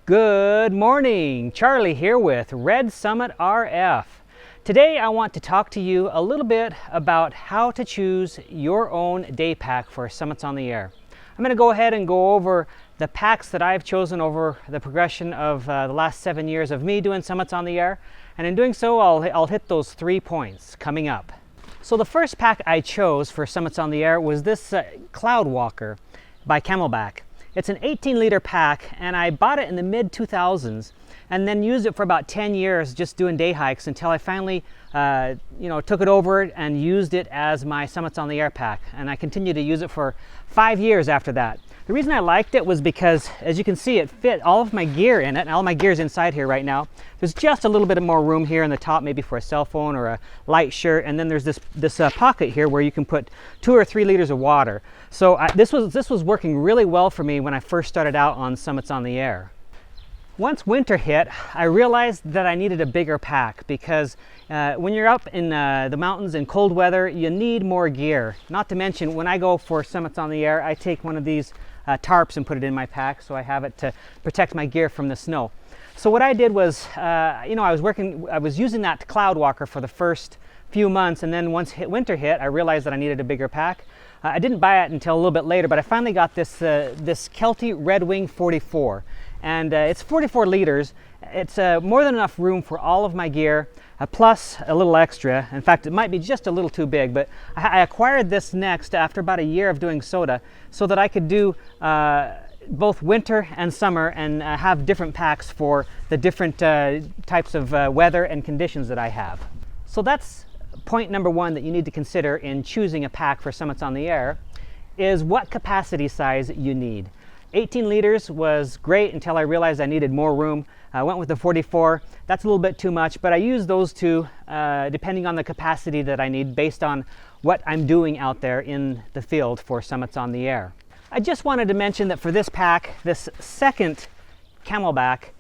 Good morning, Charlie here with Red Summit RF. Today I want to talk to you a little bit about how to choose your own day pack for Summits on the Air. I'm going to go ahead and go over the packs that I've chosen over the progression of the last 7 years of me doing Summits on the Air, and in doing so I'll hit those 3 points coming up. So the first pack I chose for Summits on the Air was this Cloud Walker by Camelback. It's an 18-liter pack, and I bought it in the mid-2000s and then used it for about 10 years just doing day hikes until I finally took it over and used it as my Summits on the Air pack, and I continued to use it for 5 years after that. The reason I liked it was because, as you can see, it fit all of my gear in it, and all my gear is inside here right now. There's just a little bit more room here in the top, maybe for a cell phone or a light shirt, and then there's this pocket here where you can put 2 or 3 liters of water. So this was working really well for me when I first started out on Summits on the Air. Once winter hit, I realized that I needed a bigger pack because when you're up in the mountains in cold weather, you need more gear. Not to mention, when I go for Summits on the Air, I take one of these tarps and put it in my pack, so I have it to protect my gear from the snow. So what I did was, I was using that Cloud Walker for the first few months, and then once winter hit, I realized that I needed a bigger pack. I didn't buy it until a little bit later, but I finally got this Kelty Red Wing 44. And it's 44 liters. It's more than enough room for all of my gear, plus a little extra. In fact, it might be just a little too big, but I acquired this next after about a year of doing SOTA so that I could do both winter and summer and have different packs for the different types of weather and conditions that I have. So that's point number one that you need to consider in choosing a pack for Summits on the Air, is what capacity size you need. 18 liters was great until I realized I needed more room. I went with the 44. That's a little bit too much, but I use those two depending on the capacity that I need based on what I'm doing out there in the field for Summits on the Air. I just wanted to mention that for this pack, this second Camelback,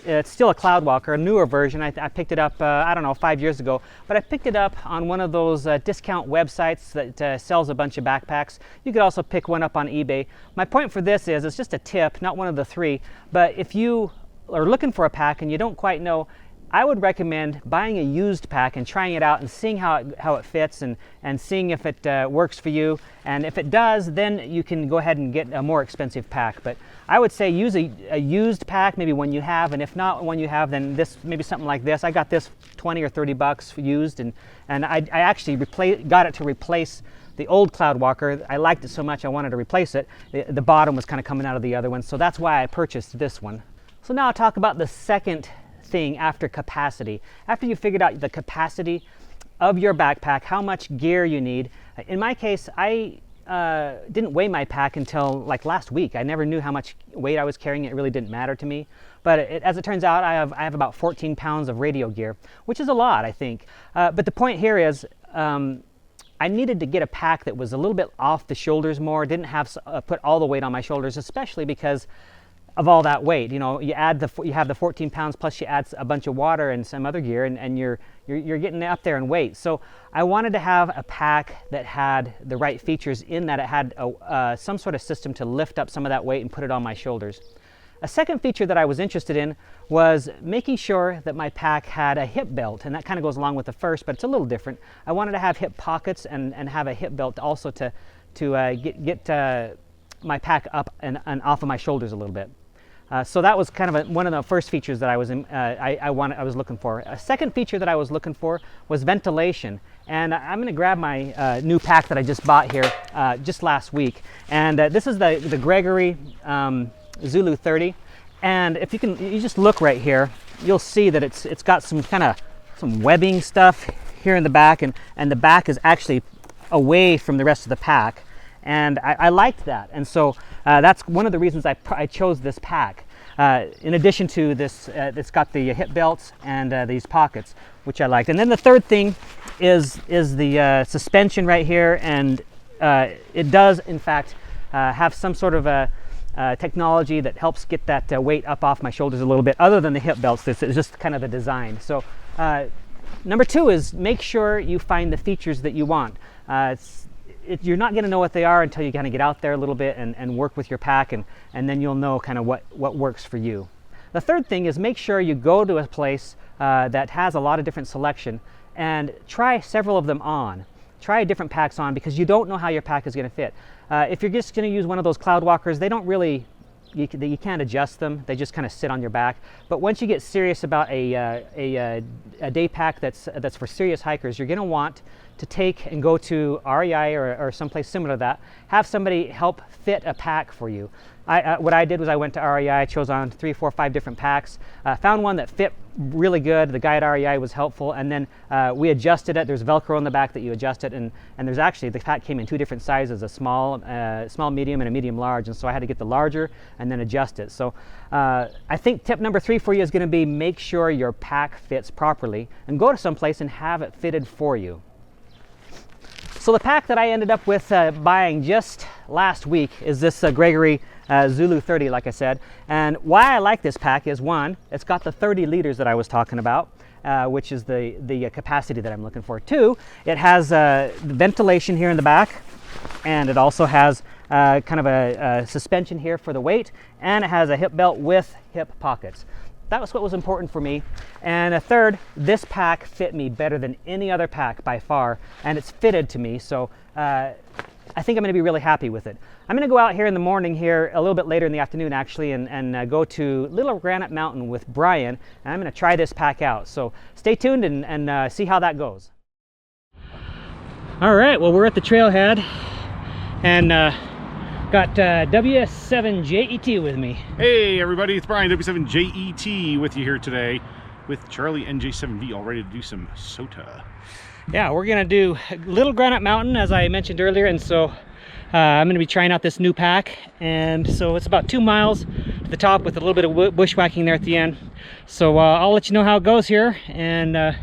it's still a Cloud Walker, a newer version. I picked it up, I don't know, 5 years ago, but I picked it up on one of those discount websites that sells a bunch of backpacks. You could also pick one up on eBay. My point for this is, it's just a tip, not one of the 3, but if you are looking for a pack and you don't quite know, I would recommend buying a used pack and trying it out and seeing how it fits and seeing if it works for you. And if it does, then you can go ahead and get a more expensive pack. But I would say use a used pack, maybe one you have, and if not one you have, then maybe something like this. I got this 20 or 30 bucks used, and I actually got it to replace the old Cloud Walker. I liked it so much I wanted to replace it. The bottom was kind of coming out of the other one, so that's why I purchased this one. So now I'll talk about the second thing after capacity. After you figured out the capacity of your backpack, how much gear you need. In my case, I didn't weigh my pack until like last week. I never knew how much weight I was carrying. It really didn't matter to me. But as it turns out, I have about 14 pounds of radio gear, which is a lot, I think. But the point here is, I needed to get a pack that was a little bit off the shoulders more, didn't have put all the weight on my shoulders, especially because of all that weight. You know, you have the 14 pounds plus you add a bunch of water and some other gear, and you're getting up there in weight. So I wanted to have a pack that had the right features in that it had some sort of system to lift up some of that weight and put it on my shoulders. A second feature that I was interested in was making sure that my pack had a hip belt, and that kind of goes along with the first, but it's a little different. I wanted to have hip pockets and have a hip belt also to get my pack up and off of my shoulders a little bit. So that was kind of one of the first features that I was looking for. A second feature that I was looking for was ventilation. And I'm going to grab my new pack that I just bought here just last week. And this is the Gregory Zulu 30. And if you just look right here, you'll see that it's got some webbing stuff here in the back, and the back is actually away from the rest of the pack. And I liked that, and so that's one of the reasons I chose this pack. In addition to this, it's got the hip belts and these pockets, which I liked. And then the third thing is the suspension right here, and it does in fact have some sort of a technology that helps get that weight up off my shoulders a little bit, other than the hip belts. This is just kind of the design. So number 2 is make sure you find the features that you want. You're not going to know what they are until you kind of get out there a little bit and work with your pack, and then you'll know kind of what works for you. The third thing is make sure you go to a place that has a lot of different selection and try several of them on. Try different packs on, because you don't know how your pack is going to fit. If you're just going to use one of those cloud walkers, they don't really, you can't adjust them. They just kind of sit on your back. But once you get serious about a day pack that's for serious hikers, you're going to want to take and go to REI or someplace similar to that. Have somebody help fit a pack for you. What I did was I went to REI, I chose on 3, 4, 5 different packs, found one that fit really good. The guy at REI was helpful, and then we adjusted it. There's Velcro in the back that you adjust it, and there's actually, the pack came in 2 different sizes, a small medium and a medium large, and so I had to get the larger and then adjust it. So I think tip number 3 for you is going to be make sure your pack fits properly, and go to someplace and have it fitted for you. So the pack that I ended up with buying just last week is this Gregory Zulu 30, like I said. And why I like this pack is, one, it's got the 30 liters that I was talking about, which is the capacity that I'm looking for. 2, it has ventilation here in the back, and it also has kind of a suspension here for the weight, and it has a hip belt with hip pockets. That was what was important for me. And a third, this pack fit me better than any other pack by far, and it's fitted to me, so I think I'm going to be really happy with it. I'm going to go out here in the morning here, a little bit later in the afternoon actually, and go to Little Granite Mountain with Brian, and I'm going to try this pack out. So stay tuned and see how that goes. All right, well, we're at the trailhead, and got W7JET with me. Hey everybody, it's Brian W7JET with you here today with Charlie NJ7V, all ready to do some SOTA. Yeah, we're gonna do Little Granite Mountain, as I mentioned earlier, and so I'm gonna be trying out this new pack. And so it's about 2 miles to the top with a little bit of bushwhacking there at the end. So I'll let you know how it goes here, and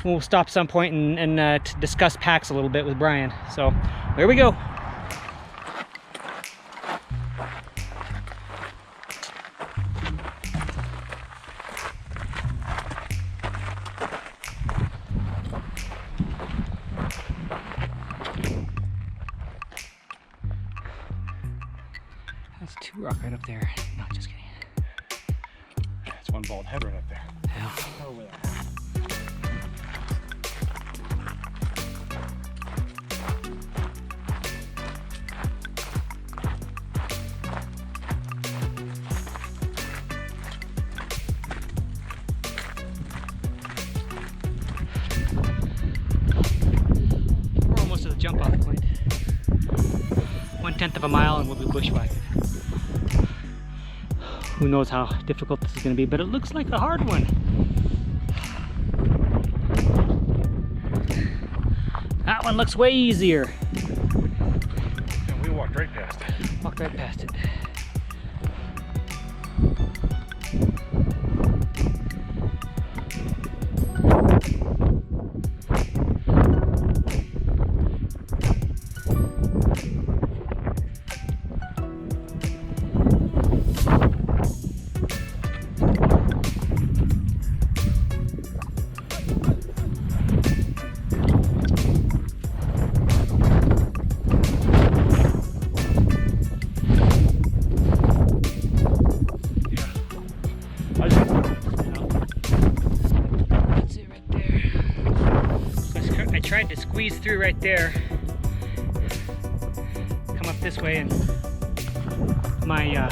we'll stop some point and discuss packs a little bit with Brian. So there we go. That's Two Rock right up there. No, just kidding. That's one bald head right up there. Yeah. Over there. We're almost to the jump off point. 1/10 of a mile and we'll be bushwhacking. Who knows how difficult this is going to be, but it looks like a hard one. That one looks way easier. And we walked right past it. Walked right past it. Tried to squeeze through right there, come up this way, and my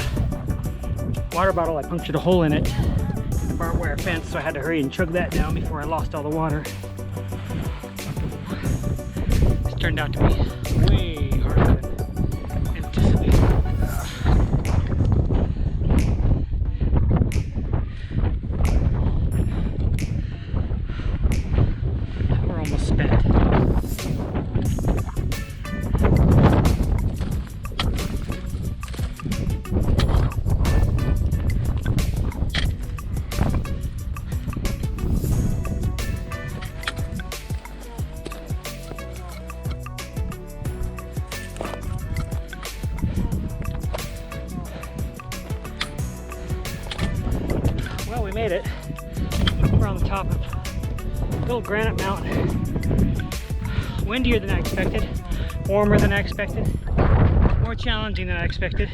water bottle, I punctured a hole in it in the barbed wire fence, so I had to hurry and chug that down before I lost all the water. This turned out to be way harder than anticipated. We're almost spent. Well, we made it. We're on the top of Little Granite Mountain. Windier than I expected, warmer than I expected, more challenging than I expected.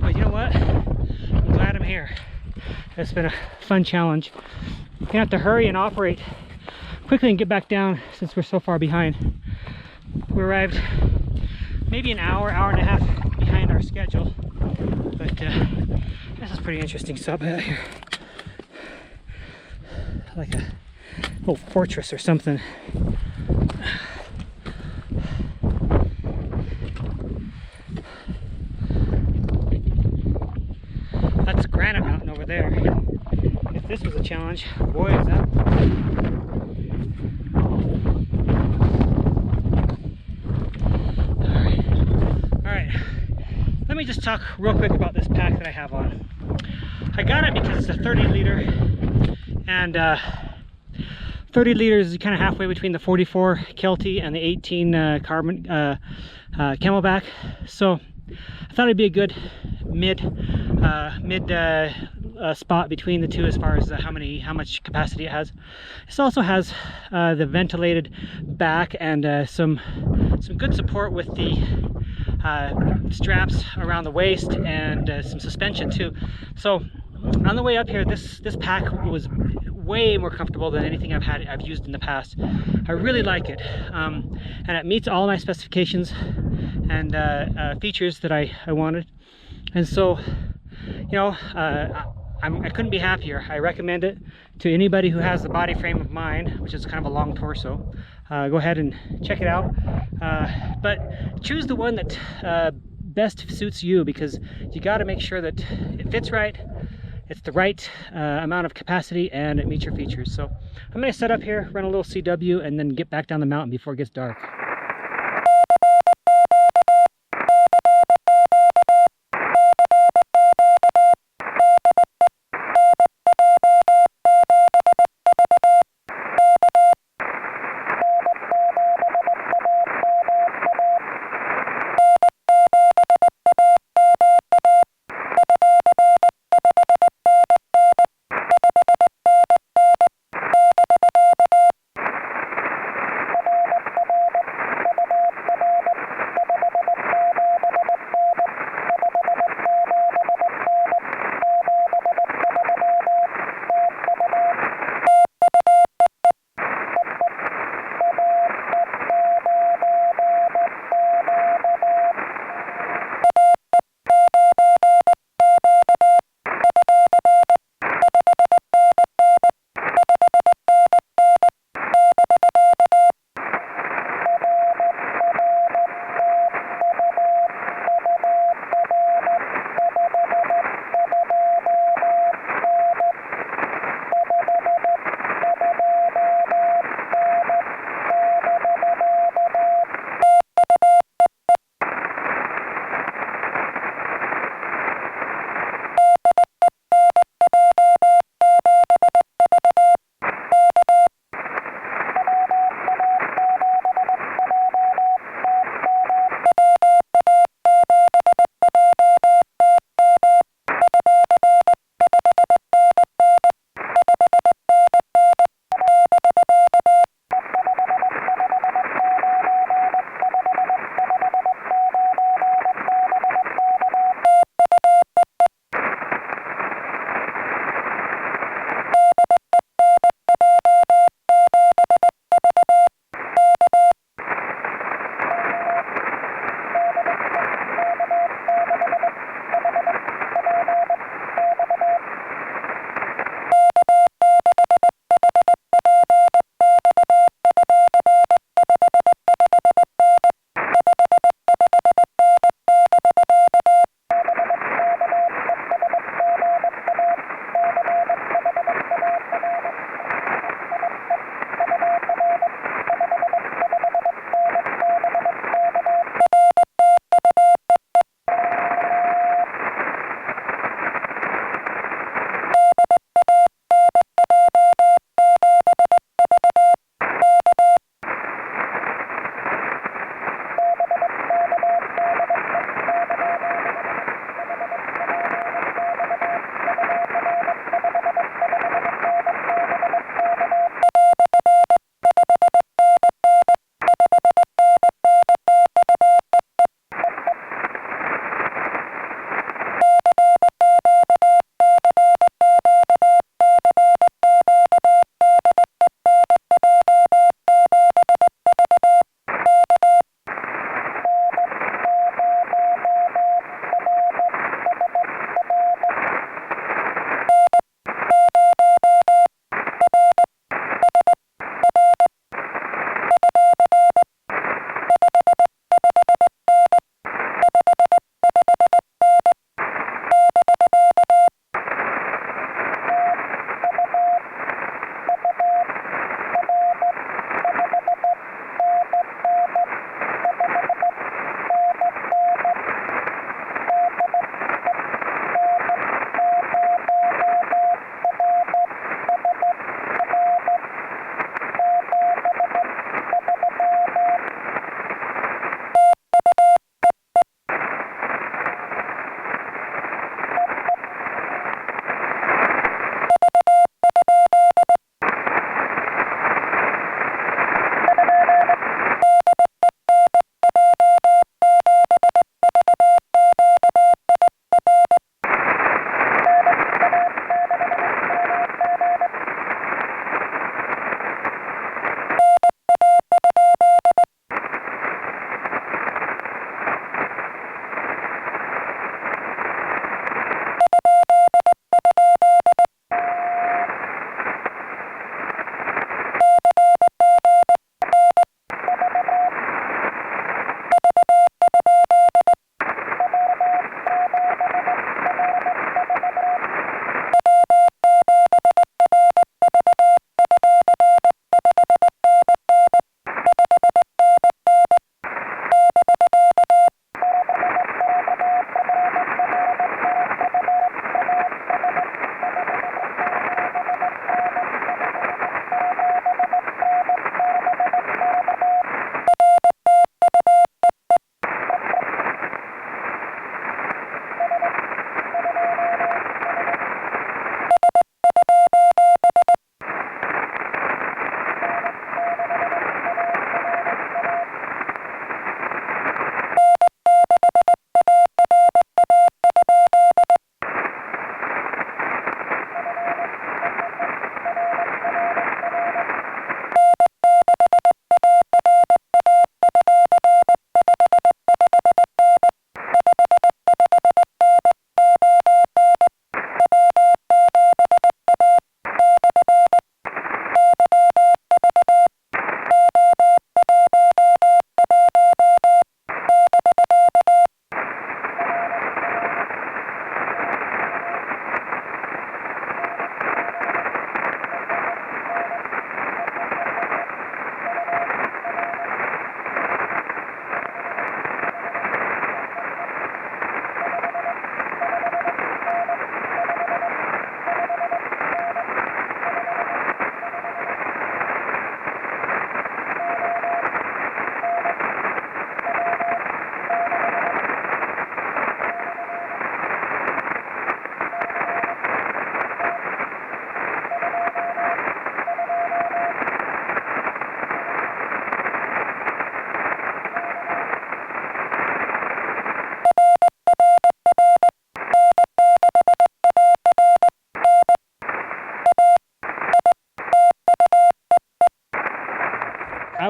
But you know what? I'm glad I'm here. It's been a fun challenge. You're gonna have to hurry and operate quickly and get back down since we're so far behind. We arrived maybe an hour and a half behind our schedule, but this is pretty interesting stuff out here. Like a little fortress or something. That's Granite Mountain over there. If this was a challenge, boy, is that. Alright, let me just talk real quick about this pack that I have on. I got it because it's a 30 liter, and 30 liters is kind of halfway between the 44 Kelty and the 18 carbon Camelback. So I thought it'd be a good mid spot between the two as far as how much capacity it has. This also has the ventilated back and some good support with the straps around the waist and some suspension too. So on the way up here, this pack was way more comfortable than anything I've used in the past. I really like it, and it meets all my specifications and features that I wanted. And so, you know, I couldn't be happier. I recommend it to anybody who has the body frame of mine, which is kind of a long torso. Go ahead and check it out, but choose the one that best suits you, because you got to make sure that it fits right, it's the right amount of capacity, and it meets your features. So I'm going to set up here, run a little CW, and then get back down the mountain before it gets dark.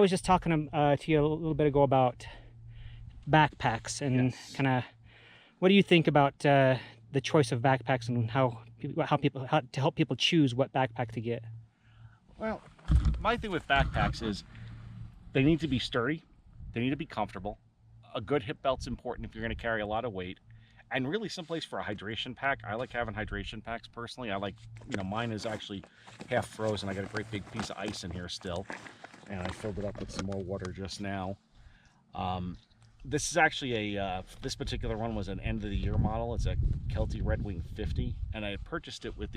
was just talking to you a little bit ago about backpacks and kind of what do you think about the choice of backpacks and how to help people choose what backpack to get? Well, my thing with backpacks is they need to be sturdy, they need to be comfortable. A good hip belt's important if you're going to carry a lot of weight, and really someplace for a hydration pack. I like having hydration packs personally. I like, you know, mine is actually half frozen. I got a great big piece of ice in here still, and I filled it up with some more water just now. This is actually this particular one was an end of the year model. It's a Kelty Red Wing 50, and I purchased it with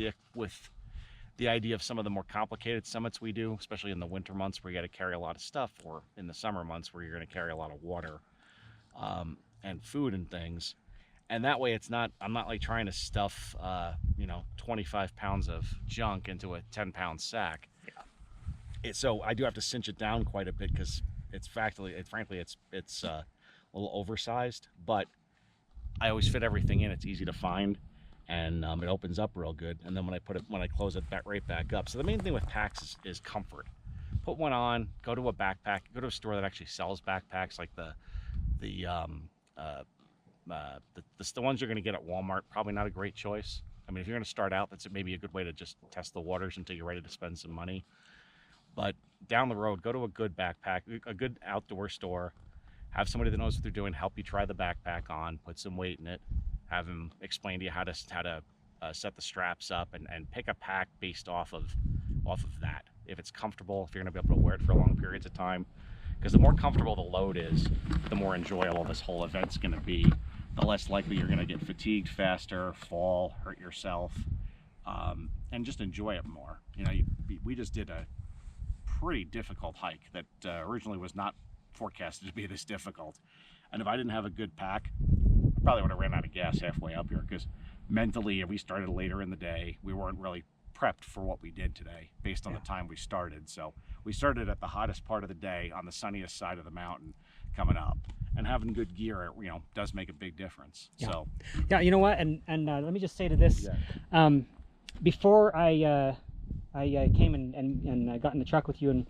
the idea of some of the more complicated summits we do, especially in the winter months where you got to carry a lot of stuff, or in the summer months where you're going to carry a lot of water and food and things. And that way I'm not like trying to stuff, you know, 25 pounds of junk into a 10-pound sack. Yeah. So I do have to cinch it down quite a bit because frankly, it's a little oversized, but I always fit everything in. It's easy to find, and it opens up real good. And then when I close it right back up. So the main thing with packs is comfort. Put one on, go to a store that actually sells backpacks, like the ones you're going to get at Walmart. Probably not a great choice. I mean, if you're going to start out, that's maybe a good way to just test the waters until you're ready to spend some money. But down the road, go to a good backpack, a good outdoor store. Have somebody that knows what they're doing help you try the backpack on, put some weight in it, have them explain to you how to set the straps up, and pick a pack based off of that. If it's comfortable, if you're going to be able to wear it for long periods of time. Because the more comfortable the load is, the more enjoyable this whole event's going to be. The less likely you're going to get fatigued faster, fall, hurt yourself, and just enjoy it more. You know, we just did a pretty difficult hike that originally was not forecasted to be this difficult. And if I didn't have a good pack, I probably would have ran out of gas halfway up here, because mentally, we started later in the day. We weren't really prepped for what we did today based on the time we started. So we started at the hottest part of the day on the sunniest side of the mountain coming up, and having good gear, you know, does make a big difference. Yeah. So yeah, you know what, and let me just say to this, before I came and got in the truck with you, and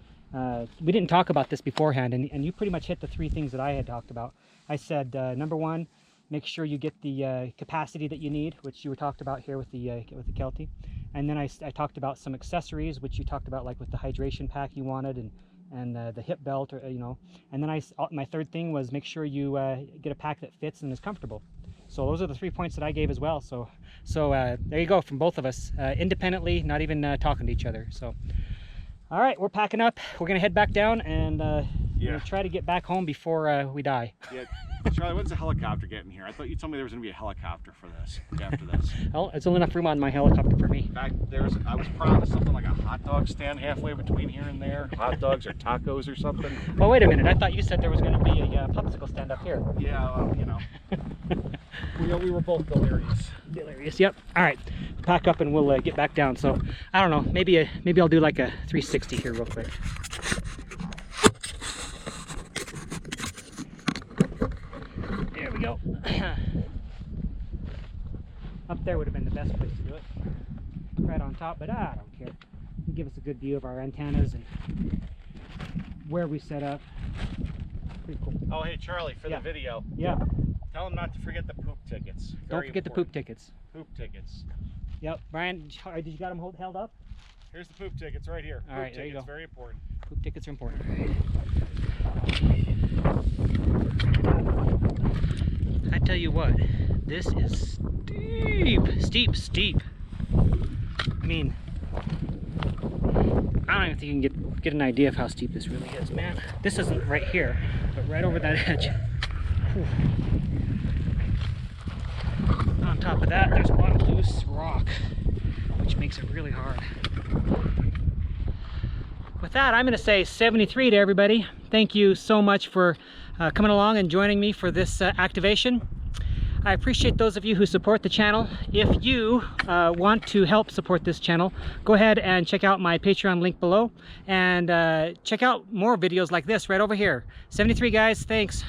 we didn't talk about this beforehand, and you pretty much hit the three things that I had talked about. I said, number one, make sure you get the capacity that you need, which you were talked about here with the Kelty. And then I talked about some accessories, which you talked about, like with the hydration pack you wanted, and the hip belt, or you know. And then my third thing was make sure you get a pack that fits and is comfortable. So those are the 3 points that I gave as well. So there you go, from both of us, independently, not even talking to each other. So all right, we're packing up. We're gonna head back down and we'll try to get back home before we die. Yeah. Charlie, when's the helicopter getting here? I thought you told me there was going to be a helicopter for this, after this. Well, it's only enough room on my helicopter for me. In fact, I was proud of something like a hot dog stand halfway between here and there. Hot dogs or tacos or something. Well, wait a minute. I thought you said there was going to be a popsicle stand up here. Yeah, you know. we were both delirious. Delirious, yep. All right, pack up and we'll get back down. So, I don't know. Maybe I'll do like a 360 here real quick. There we go. Up there would have been the best place to do it. Right on top, but I don't care. It'll give us a good view of our antennas and where we set up. Pretty cool. Oh, hey, Charlie, for the video. Yeah. Tell them not to forget the poop tickets. Don't forget the poop tickets. Poop tickets. Yep. Brian, did you got them held up? Here's the poop tickets right here. All right, there you go. Very important. Poop tickets are important. I tell you what, this is steep. I mean, I don't even think you can get an idea of how steep this really is, man. This isn't right here, but right over that edge. Whew. On top of that, there's a lot of loose rock, which makes it really hard. With that, I'm going to say 73 to everybody. Thank you so much for coming along and joining me for this activation. I appreciate those of you who support the channel. If you want to help support this channel, go ahead and check out my Patreon link below, and check out more videos like this right over here. 73 guys, thanks.